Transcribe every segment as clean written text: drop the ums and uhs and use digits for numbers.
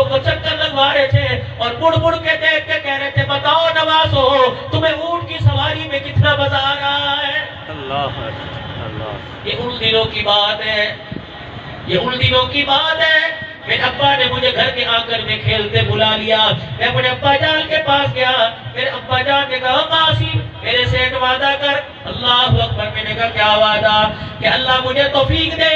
اونٹوں کو چکر لگوا رہے تھے اور مڑ مڑ کے دیکھ کے کہہ رہے تھے بتاؤ نوازو تمہیں اونٹ کی سواری میں کتنا مزہ آ رہا ہے. اللہ اللہ. یہ ان دنوں کی بات ہے, یہ ان دنوں کی بات ہے. میرے ابا نے مجھے گھر کے آنگن میں کھیلتے بلا لیا. میں اپنے ابا جان کے پاس گیا. میرے ابا جان نے کہا قاسم میرے سے ایک وعدہ کر. اللہ اکبر. میں نے کہا کیا وعدہ؟ کہ اللہ مجھے توفیق دے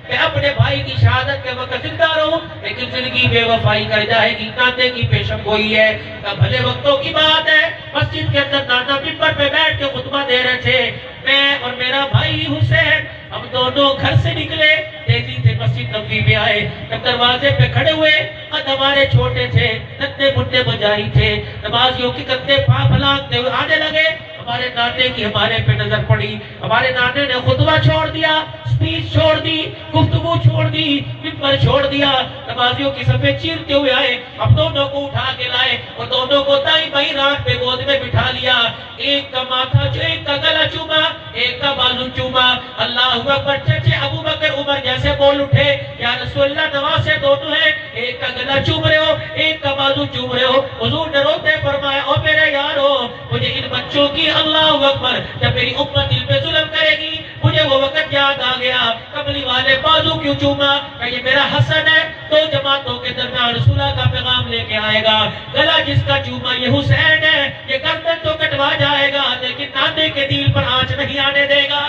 میں اپنے بھائی کی شہادت کے وقت زندہ رہوں لیکن زندگی بے وفائی کر جائے گی, ناطے کی پیشن گوئی ہے. بھلے وقتوں کی بات ہے, مسجد کے اندر نانا ممبر پہ بیٹھ کے خطبہ دے رہے تھے. میں اور میرا بھائی حسین ہم دونوں گھر سے نکلے, تیزی سے مسجد نبوی میں آئے. جب دروازے پہ کھڑے ہوئے, قد ہمارے چھوٹے تھے, ننھے منھے مجاہد تھے, نمازیوں کے کندھے پھلانگتے ہوئے آنے لگے. ہمارے نانے کی ہمارے پہ نظر پڑی. ہمارے نانے نے خطبہ چھوڑ دیا, سپیچ چھوڑ دی, گفتگو چھوڑ دی, ممبر چھوڑ دیا. نمازیوں کی صفیں چیرتے ہوئے آئے, ہم دونوں کو اٹھا کے لائے اور دونوں کو دائیں بائیں رات پہ گود میں بٹھا لیا. ایک کا ماتھا جو ایک کا گلا چوما, ایک کا بازو چوما. اللہ اکبر. چچے ابو بکر عمر جیسے بول اٹھے یا رسول اللہ نواسے دونوں ہیں, ایک کا گلا چوم رہے ہو ایک کا بازو چوم رہے ہو. حضور نے روتے فرمایا او میرے یارو مجھے ان بچوں کی اللہ اکبر جب میری امت دل پہ ظلم کرے گی مجھے وہ وقت یاد آ گیا. کملی والے بازو کیوں چوما؟ کہ یہ میرا حسن ہے, دو جماعتوں کے درمیان رسول اللہ کا پیغام لے کے آئے گا. گلا جس کا چوما یہ حسین ہے, یہ گردن تو کٹوا جائے گا لیکن نانے کے دل پر آنچ نہیں آنے دے گا.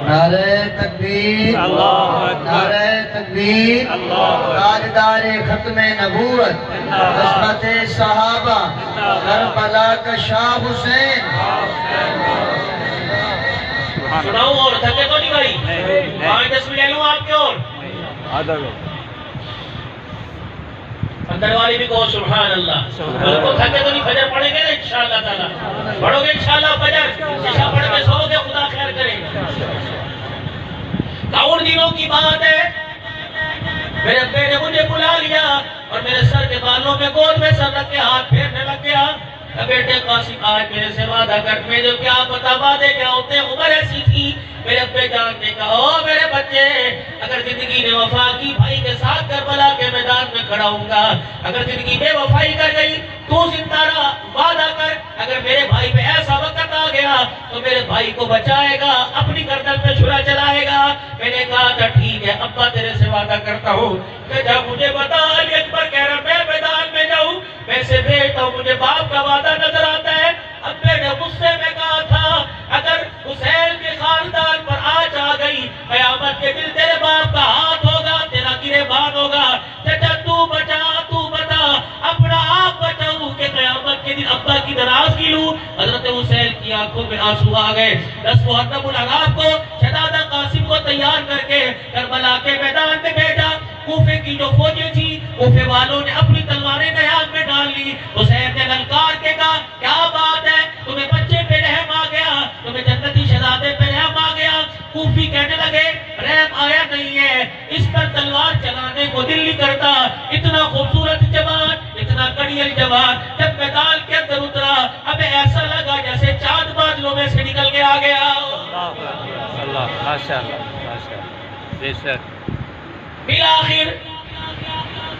نعرہ تکبیر, نعرہ تکبیر, تاجدار ختم نبوت, عصمت صحابہ, کربلا کا شاہ حسین. سناؤں اور تھکے تو نہیں بھائی؟ 5-10 منٹ لے لوں آپ کے اور اندر والی بھی کہو سبحان اللہ. بالکل تھکے تو نہیں, فجر پڑھیں گے نا انشاءاللہ تعالیٰ, پڑھو گے انشاءاللہ فجر, عشاء پڑھ کے سو گے خدا خیر کرے. ان دنوں کی بات ہے, میرے ابے نے مجھے بلا لیا اور میرے سر کے بالوں میں گود میں سر رکھ کے ہاتھ پھیرنے لگ گیا. بیٹے قاسم آج میرے سے وعدہ کر, مجھے کیا پتا وعدے کیا ہوتے ہیں, عمر ایسی تھی. میرے ابے جان نے کہا او میرے بچے اگر زندگی نے وفا کی بھائی کے ساتھ کربلا کے میدان میں کھڑا ہوں گا. اگر زندگی بے وفائی کر گئی تو زندہ رہا, وعدہ کر اگر میرے بھائی پہ ایسا وقت آ گیا تو میرے بھائی کو بچائے گا, اپنی گردن پہ چھرا چلائے گا. میں نے کہا تھا ٹھیک ہے ابا تیرے سے وعدہ کرتا ہوں کہ جب مجھے بتا علی اکبر کہہ رہا میں میدان میں جاؤں میں سے بھیجتا ہوں, مجھے باپ کا وعدہ نظر آتا ہے. ابے نے غصے میں کہا تھا اگر حسین کے خاندان پر آنچ آ گئی قیامت کے دن تیرے باپ کا ہاتھ ہوگا, تیرا گریبان ہوگا. چچا تو بچا, تو بتا اپنا آپ بچاؤں کہ قیامت کے دن ابا کی ناراضگی لوں. حضرت حسین کی آنکھوں میں آنسو آ گئے. 10 محرم الاعراف کو شہزادہ قاسم کو تیار کر کے کربلا کے میدان میں بھیجا. کوفے کی جو فوجیں تھی کوفے والوں نے اپنی تلواریں نیام میں ڈال لی. حسین نے للکار کے کہا کیا بات ہے, تمہیں بچے پہ رحم آ گیا, تمہیں جنتی شہزادے پہ رحم آ گیا. کوفی کہنے لگے رحم آیا نہیں ہے, اس پر تلوار چلانے کو دل نہیں کرتا. اتنا خوبصورت جوان, اتنا کڑیل جوان جب میدان کے اندر اترا اب ایسا لگا جیسے چاند بادلوں میں سے نکل کے آ گیا. اللہ ماشاءاللہ بے شک. بالآخر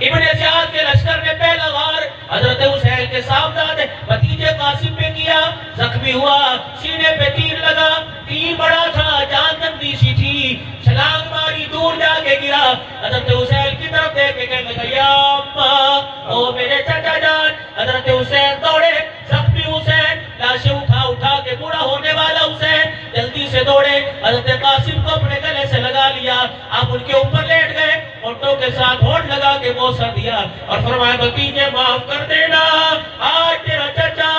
ابن زیاد کے لشکر نے پہلا وار حضرت حسین کے صاحبزادے بھتیجے قاسم پہ کیا. زخمی ہوا, سینے پہ تیر لگا, تیر بڑا تھا, جان نمدی سی تھی, چھلانگ ماری, دور جا کے گرا. حضرت حسین کی طرف دیکھ کے کہنے لگا یا اماں, او میرے چچا جان. حضرت حسین دوڑے, زخمی حسین, لاشیں اٹھا کے بوڑھا ہونے والا حسین جلدی سے دوڑے. حضرت قاسم کو اپنے گلے سے لگا لیا, آپ ان کے اوپر لیٹ گئے, ہونٹوں کے ساتھ ہونٹ لگا کے بوسہ دیا اور فرمایا بھتیجے معاف کر دینا, آج تیرا چچا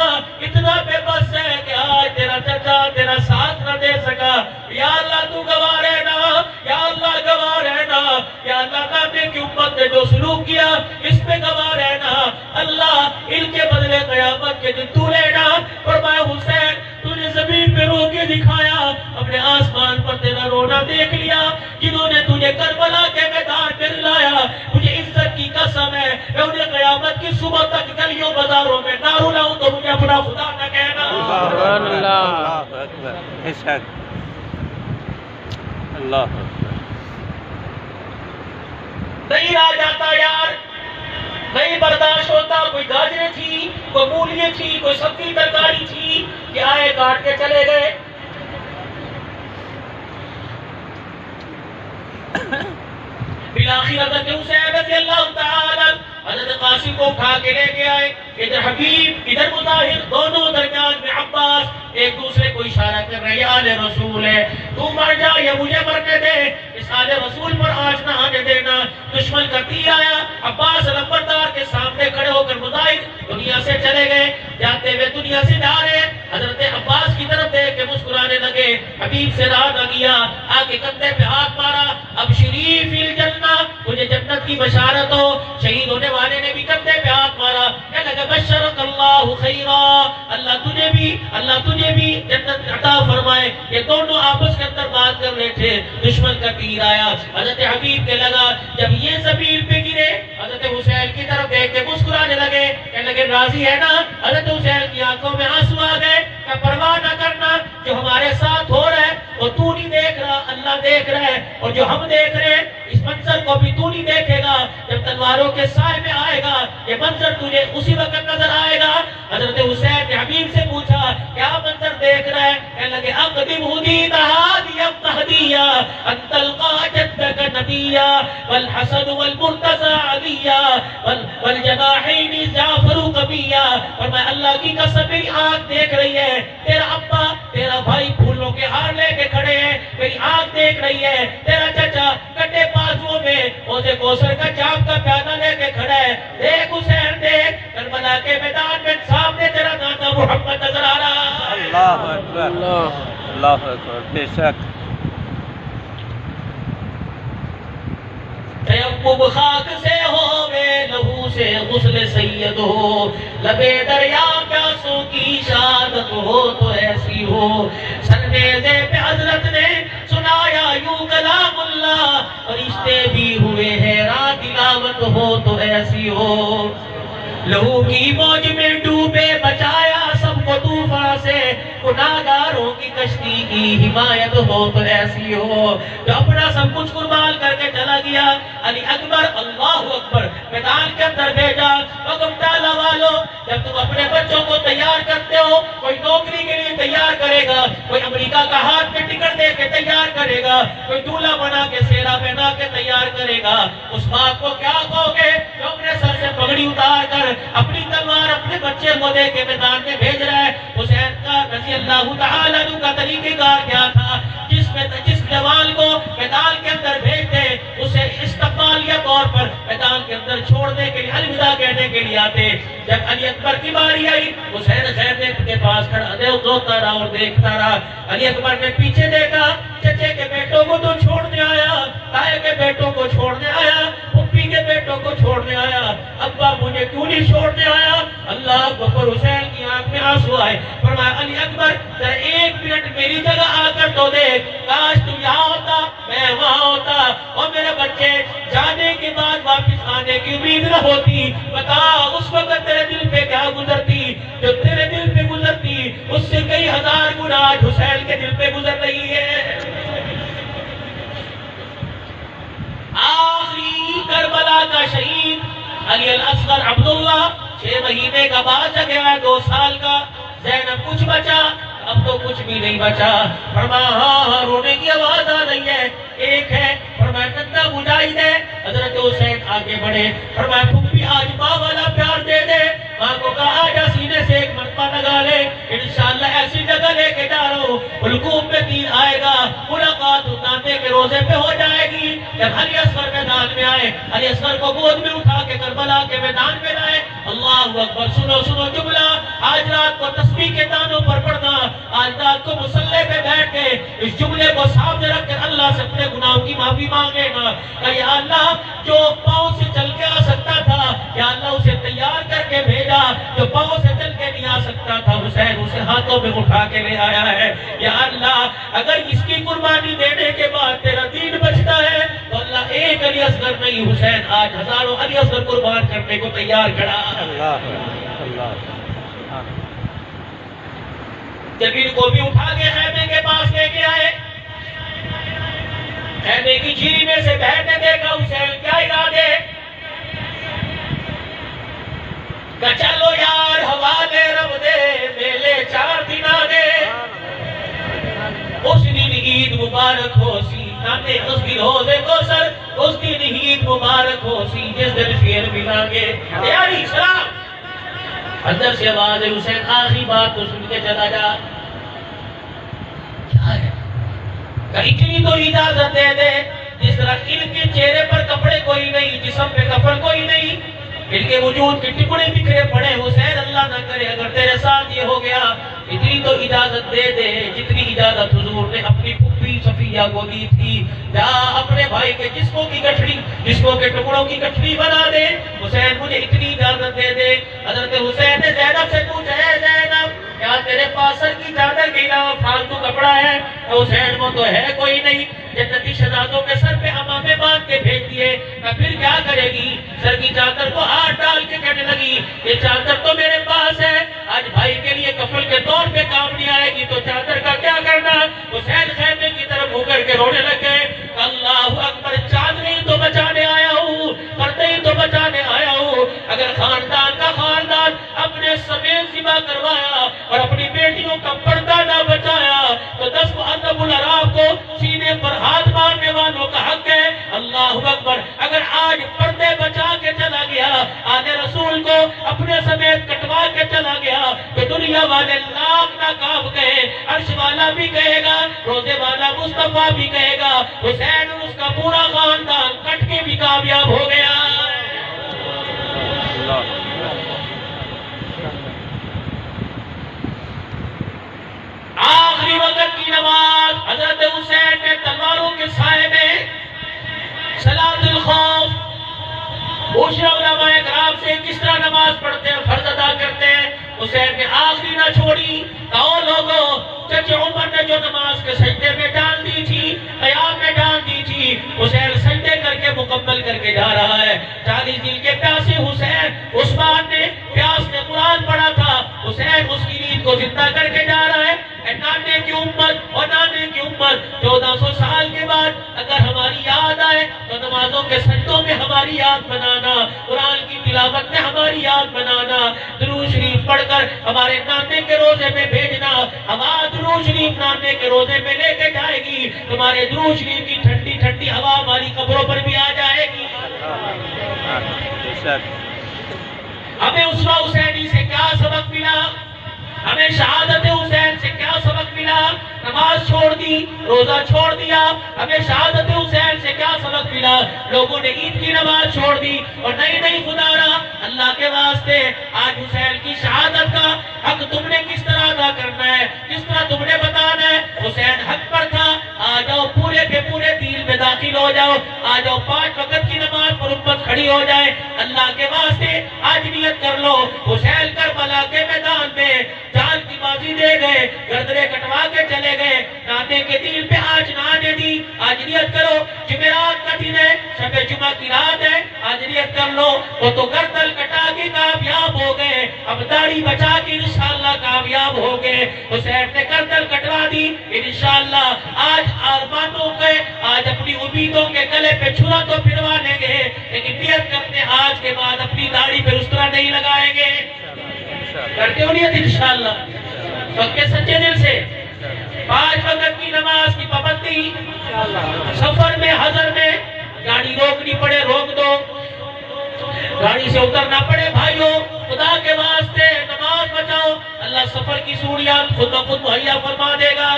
اتنا بے بس ہے کہ آج تیرا چچا تیرا ساتھ نہ دے سکا. یا اللہ تو گواہ رہنا, یا اللہ گواہ رہنا, یا اللہ نانے کی امت نے جو سلوک کیا اس پہ گواہ رہنا. اللہ ان کے بدلے قیامت کے دن تو لینا. فرمایا حسین تو نے زمین پہ رو کے دکھایا, اپنے آسمان پر تیرا رونا دیکھ لیا. جنہوں نے تجھے کربلا کے میدان میں لایا مجھے عزت کی قسم ہے میں انہیں قیامت کی صبح تک گلیوں بازاروں میں نہ رلاؤں تو مجھے اپنا خدا نہ کہنا. سبحان اللہ اکبر بے شک. اللہ نہیں آ جاتا یار, گاجریں تھی، کوئی مولیاں تھی، کوئی سبزی ترکاری تھی کہ آئے کاٹ کے چلے گئے. بالآخر حضرت حسین رضی اللہ تعالی حضرت قاسم کو اٹھا کے لے کے آئے. ادھر حبیب ادھر مظاہر، دونوں درمیان میں عباس ایک دوسرے کو اشارہ کر رہے ہیں. آل رسول ہے، تو مر جا یا مجھے مرنے دے، اس آل رسول پر آج نہ آنے دینا. دشمن کا تیر آیا، عباس لمبردار کے سامنے کھڑے ہو کر مظاہر دنیا سے چلے گئے. جاتے ہوئے دنیا سے جا رہے، حضرت عباس کی طرف دیکھ کے مسکرانے لگے. حبیب سے رہا نہ گیا، آگے کندھے پہ ہاتھ مارا. اب شریف الجنہ، تجھے جنت کی بشارت ہو. شہید ہونے والے نے بھی کندھے پہ ہاتھ مارا. کہنے لگا بشرک اللہ خیرا، اللہ تجھے بھی جنت عطا فرمائے. یہ دونوں آپس کے اندر بات کر رہے تھے. دشمن کا تیر آیا، حضرت حبیب کے لگا. جب یہ زمین پہ گرے، حضرت حسین کی طرف دیکھ کے مسکرانے لگے. کہنے لگے راضی ہے نا؟ حضرت حسین کی آنکھوں میں آنسو آ گئے. کہ پرواہ نہ کرنا، جو ہمارے ساتھ ہو رہا ہے وہ تو نہیں دیکھ رہا، اللہ دیکھ رہا ہے. اور جو ہم دیکھ رہے ہیں اس منظر کو بھی تو نہیں دیکھے گا. جب تلواروں کے سائے میں آئے گا یہ منظر تجھے اسی وقت نظر آئے گا. حضرت حسین نے حبیب سے پوچھا کیا منظر دیکھ رہا ہے؟ کہنے لگے اقدم حدید ہادی مہدیہ ان تلقا جدک نبیہ والحسن والمرتضی علیہ والجناحین جعفر قبیہ. فرمایا اللہ کی قسم میری آنکھ دیکھ رہی ہے، تیرا ابا تیرا بھائی پھولوں کے ہار لے کے کھڑے ہیں. میری آنکھ دیکھ رہی ہے تیرا چچا کٹے بازوؤں میں حوض کوثر کا جام کا پیالہ لے کے کھڑا ہے. دیکھ حسین دیکھ، کربلا کے میدان میں سامنے تیرا نانا محمد نظر آ رہا ہے. اللہ اکبر، اللہ اکبر، بے شک. تیمم خاک سے ہو میں لہو سے غسل سید ہو، لبے دریا پیاسوں کی شہادت ہو تو ایسی ہو. سرنیزے پہ حضرت نے سنایا یوں کلام اللہ، فرشتے بھی ہوئے حیران تلاوت ہو تو ایسی ہو. لہو کی موج میں ڈوبے بچایا سب کو طوفان سے، گناہگاروں کی کشتی کی حمایت ہو تو ایسی ہو. جو اپنا سب کچھ قربان کر کے چلا گیا. علی اکبر اللہ اکبر میدان کے اندر بھیجا. حکم ڈالا والو، جب تم اپنے بچوں کو تیار کرتے ہو، کوئی نوکری کے لیے تیار کرے گا، کوئی امریکہ کا ہاتھ میں ٹکٹ دے کے تیار کرے گا، کوئی دولہا بنا کے سیرا پہنا کے تیار کرے گا. اس باپ کو کیا کہو گے جو اپنے سر سے پگڑی اتار کر اپنی تلوار اپنے بچے کو دے کے میدان میں بھیج رہا ہے؟ حسین کا رضی اللہ تعالیٰ عنہ کا طریقہ کار کیا تھا؟ جس جوان کو میدان کے اندر بھیجتے اسے استقبالیہ طور پر میدان کے اندر چھوڑنے کے لیے الوداع کہنے کے لیے آتے. جب علی اکبر کی باری آئی، حسین خیر کے پاس کھڑا روتا رہا اور دیکھتا رہا. علی اکبر نے پیچھے دیکھا، چچے کے بیٹوں کو تو چھوڑنے آیا، تائے کے بیٹوں کو چھوڑنے آیا، پھپھی کے بیٹوں کو چھوڑنے آیا، ابا مجھے کیوں نہیں چھوڑنے آیا؟ اللہ اکبر. حسین کی آنکھ میں آنسو آئے. فرمایا علی اکبر ذرا ایک منٹ میری جگہ آ کر تو دیکھ، کاش تم یہاں ہوتا میں وہاں ہوتا اور میرے بچے جانے کے بعد واپس آنے کی امید نہ ہوتی. بتا اس وقت تیرے دل پہ کیا گزرتی؟ جو تیرے دل پہ گزرتی اس سے کئی ہزار گنا حسین کے دل پہ گزر رہی ہے. آخری کربلا کا شہید علی الاصغر عبداللہ 6 مہینے کا بچہ گیا ہے، 2 سال کا. زینب کچھ بچا، اب تو کچھ بھی نہیں بچا. فرمایا ہاں رونے کی آواز آ رہی ہے. ایک ہے فرمایا نندا مجاہد ہے. حضرت حسین آگے بڑھے. فرمایا پھپھی آج ماں والا پیار دے دے. ماں کو کہا آجا سینے سے ایک مرتبہ لگا لے، انشاءاللہ ایسی جگہ لے کے جا رہا ہوں حلقوم میں دین آئے گا، ملاقات نانے کے روزے پہ ہو جائے گی. جب علی اصغر میدان میں آئے، علی اصغر کو گود میں اٹھا کے کربلا کے میدان میں لائے. اللہ اکبر. سنو جملہ آج رات کو تسبیح کے دانوں پر پڑھنا، آج رات کو مصلی پہ بیٹھ کے اس جملے کو سامنے رکھ کر اللہ سے اپنے گناہوں کی معافی مانگے نا کہ یا اللہ جو پاؤں سے چل کے آ سکتا تھا یا اللہ اسے تیار کر کے بھیجا، جو پاؤں سے چل کے نہیں آ سکتا تھا حسین اسے ہاتھوں میں اٹھا کے لے آیا ہے. یا اللہ اگر اس کی قربانی دینے کے بعد تیرا دین بچتا ہے تو اللہ ایک علی اصغر نہیں، حسین آج ہزاروں علی اصغر قربان کرنے کو تیار کھڑا. جبیر کو بھی اٹھا کے خیمے کے پاس لے کے آئے. خیمے کی جھیری میں سے بہر نے دیکھا حسین کیا ارادے. کہ چلو یار حوالے رب دے میلے 4 دن آگے اس دن عید مبارک ہو سی نانے اس دن روزے کو سر اس دن عید مبارک ہو سی جس دن پھر ملیں گے یاری سلام اندر سے آواز حسین آخری بات تو سن کے چلا جا کیا ہے کہ اتنی تو اجازت دے دے جس طرح ان کے چہرے پر کپڑے کوئی نہیں جسم پہ کفن کوئی نہیں ان کے وجود کے ٹکڑے بکھرے پڑے حسین اللہ نہ کرے اگر تیرے ساتھ یہ ہو گیا اتنی تو اجازت دے دے جتنی اجازت حضور نے اپنی پھپھی صفیہ کو دی تھی جا اپنے بھائی کے جسموں کی گٹھڑی جسموں کے ٹکڑوں کی گٹھڑی بنا دے حسین مجھے اتنی اجازت دے دے حضرت حسین نے زینب سے پوچھا ہے زینب کیا تیرے پاس سر کی چادر کے علاوہ فالتو کپڑا ہے حسین وہ تو ہے کوئی نہیں جنتی شہزادوں کے سر پہ امامے باندھ کے بھیج دیے پھر کیا کرے گی سر کی چادر کو ہاتھ ڈال کے کہنے لگی یہ چادر تو میرے پاس ہے آج بھائی کے لیے کفن کے طور پہ کام نہیں آئے گی تو چادر کا کیا کرنا حسین خیمے کی طرف ہو کر کے رونے لگے اللہ اکبر چادری تو بچانے آیا ہوں پردے تو بچانے آیا ہوں اگر خاندان کا خاندان اپنے سمیت ذبح کروایا اور اپنی بیٹیوں کا پردہ نہ بچایا تو 10 مؤدب العراب کو سینے پر ہاتھ مارنے والوں کا حق ہے اللہ اکبر اگر آج پردے بچا کے چلا گیا آنے رسول کو اپنے سمیت کٹوا کے چلا گیا تو دنیا والے لاکھ ناکام کہے عرش والا بھی کہے گا روزے والا مصطفیٰ بھی کہے گا حسین اس کا پورا خاندان کٹ کے بھی کامیاب ہو گیا آخری وقت کی نماز حضرت حسین نے تلواروں کے سائے میں صلاۃ الخوف پوچھا علماء کرام سے کس طرح نماز پڑھتے ہیں فرض ادا کرتے ہیں حسین نے آخری نہ چھوڑی کہو لوگوں چچے عمر نے جو نماز کے سجدے میں ڈال دی تھی قیام میں ڈال دی تھی حسین سجدے کر کے مکمل کر کے جا رہا ہے 40 دن کے پیاسے حسین عثمان نے پیاس میں قرآن پڑھا تھا حسین اس کی نیند کو زندہ کر کے جا رہا ہے نانے کی امت اور نانے کی امت 1400 سال کے بعد اگر ہماری یاد آئے تو نمازوں کے سجدوں میں ہماری یاد بنانا قرآن کی تلاوت میں ہماری یاد بنانا درود شریف پڑھ کر ہمارے نانے کے روزے میں بھیجنا ہوا درود شریف نانے کے روزے میں لے کے جائے گی تمہارے درود شریف کی ٹھنڈی ٹھنڈی ہوا ہماری قبروں پر بھی آ جائے گی ہمیں اسوہ حسینی سے کیا سبق ملا ہمیں شہادت حسین سے کیا سبق ملا نماز چھوڑ دی روزہ چھوڑ دیا ہمیں شہادت حسین سے کیا سبق ملا لوگوں نے عید کی نماز چھوڑ دی اور نہیں خدارا اللہ کے واسطے آج حسین کی شہادت کا حق تم نے کس طرح ادا کرنا ہے کس طرح تم نے بتانا ہے حسین حق پر تھا آ جاؤ پورے کے پورے دین میں داخل ہو جاؤ آ جاؤ 5 وقت کی نماز پر امت کھڑی ہو جائے اللہ کے واسطے آج نیت کر لو حسین کربلا کے میدان میں جان کی بازی دے گئے گردرے کٹوا کے چلے گئے نانے کے دل پہ آج نانے دی آج نیت کرو جمعرات کا دن ہے شب جمعہ کی رات ہے آج نیت کر لو وہ تو گردل کٹا کے کامیاب ہو گئے اب داڑھی بچا کے انشاءاللہ کامیاب ہو گئے حسین نے گردل کٹوا دی انشاءاللہ آج آرمانوں کے آج اپنی امیدوں کے گلے پہ چھرا تو پھروا لیں گے لیکن نیت کرتے آج کے بعد اپنی داڑھی پہ اس طرح نہیں لگائیں گے کرتے ہو نیت انشاءاللہ پکے سچے دل سے 5 وقت کی نماز کی پابندی سفر میں حضر میں گاڑی روکنی پڑے روک دو گاڑی سے اترنا پڑے بھائیوں خدا کے واسطے نماز بچاؤ اللہ سفر کی سہولیات خود بخود مہیا فرما دے گا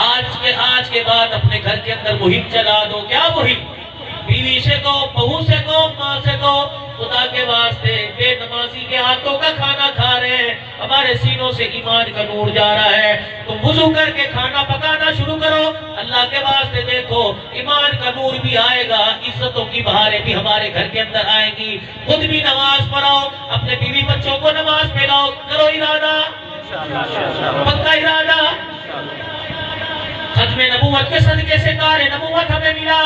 آج کے بعد اپنے گھر کے اندر مہم چلا دو کیا مہم بیوی سے کہو بہو سے کہو ماں سے کہو خدا کے واسطے بے نمازی کے ہاتھوں کا کھانا کھا رہے ہیں ہمارے سینوں سے ایمان کا نور جا رہا ہے تم وضو کر کے کھانا پکانا شروع کرو اللہ کے واسطے دیکھو ایمان کا نور بھی آئے گا عزتوں کی بہاریں بھی ہمارے گھر کے اندر آئیں گی خود بھی نماز پڑھاؤ اپنے بیوی بچوں کو نماز پڑھاؤ کرو ارادہ پکا ارادہ ختم نبوت کے صدقے سے کار نبوت ہمیں ملا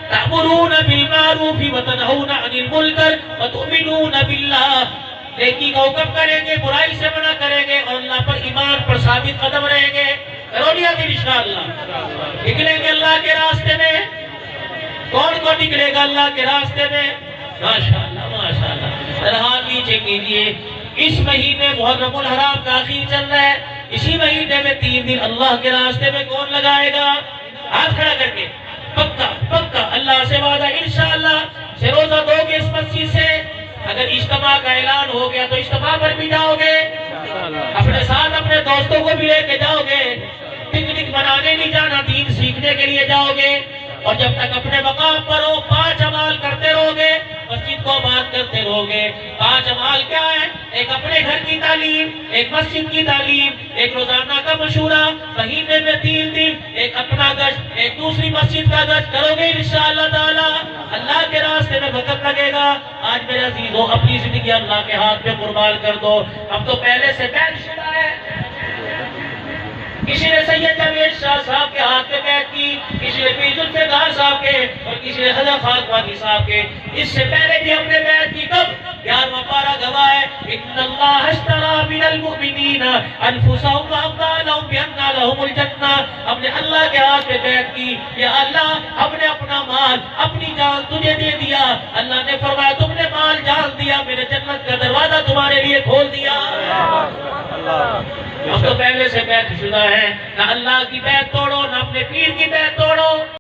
تأمرون بالمعروف وتنہون عن المنکر وتؤمنون باللہ نیکی کا حکم کریں گے برائی سے منع کریں گے اور اللہ پر ایمان پر ثابت قدم رہیں گے کرو نیت انشاءاللہ نکلیں گے اللہ کے راستے میں کون نکلے گا اللہ کے راستے میں ماشاءاللہ نیچے کیجیے. اس مہینے محرم الحرام کا آخر چل رہا ہے. اسی مہینے میں 3 دن اللہ کے راستے میں کون لگائے گا؟ ہاتھ کھڑا کر کے پکا پکا اللہ سے وعدہ انشاءاللہ سے روزہ دو گے اس مسجد سے. اگر اجتماع کا اعلان ہو گیا تو اجتماع پر بھی جاؤ گے, اپنے ساتھ اپنے دوستوں کو بھی لے کے جاؤ گے. پکنک منانے نہیں جانا, دین سیکھنے کے لیے جاؤ گے. اور جب تک اپنے مقام پر ہو 5 اعمال کرتے رہو گے, مسجد کو آباد کرتے رہو گے. 5 اعمال کیا ہے؟ ایک اپنے گھر کی تعلیم, ایک مسجد کی تعلیم, ایک روزانہ کا مشورہ, مہینے میں 3 دن, ایک اپنا گشت, ایک دوسری مسجد کا گشت کرو گے انشاءاللہ تعالی اللہ کے راستے میں برکت لگے گا. آج میرے عزیزوں اپنی زندگی اللہ کے ہاتھ میں قربان کر دو. ہم تو پہلے سے بیعت شدہ ہے. کسی نے سید جاوید شاہ صاحب کے ہاتھ میں بیعت کی, کسی نے پیر ذوالفقار صاحب کے, اور کسی نے حضرت خاکوانی صاحب کے. اس سے پہلے بھی ہم نے بیعت کی. کب؟ 11واں پارہ گواہ ہے, ان اللہ اشتری من المؤمنین انفسهم واموالهم بان لهم الجنہ. ہم نے اللہ کے ہاتھ میں بیعت کی, یا اللہ ہم نے اپنا مال اپنی جان تجھے دے دیا. اللہ نے فرمایا تم نے مال جان دیا, میرے جنت کا دروازہ تمہارے لیے کھول دیا. ہم تو پہلے سے بیعت شدہ ہیں. نہ اللہ کی بیعت توڑو, نہ اپنے پیر کی بیعت توڑو.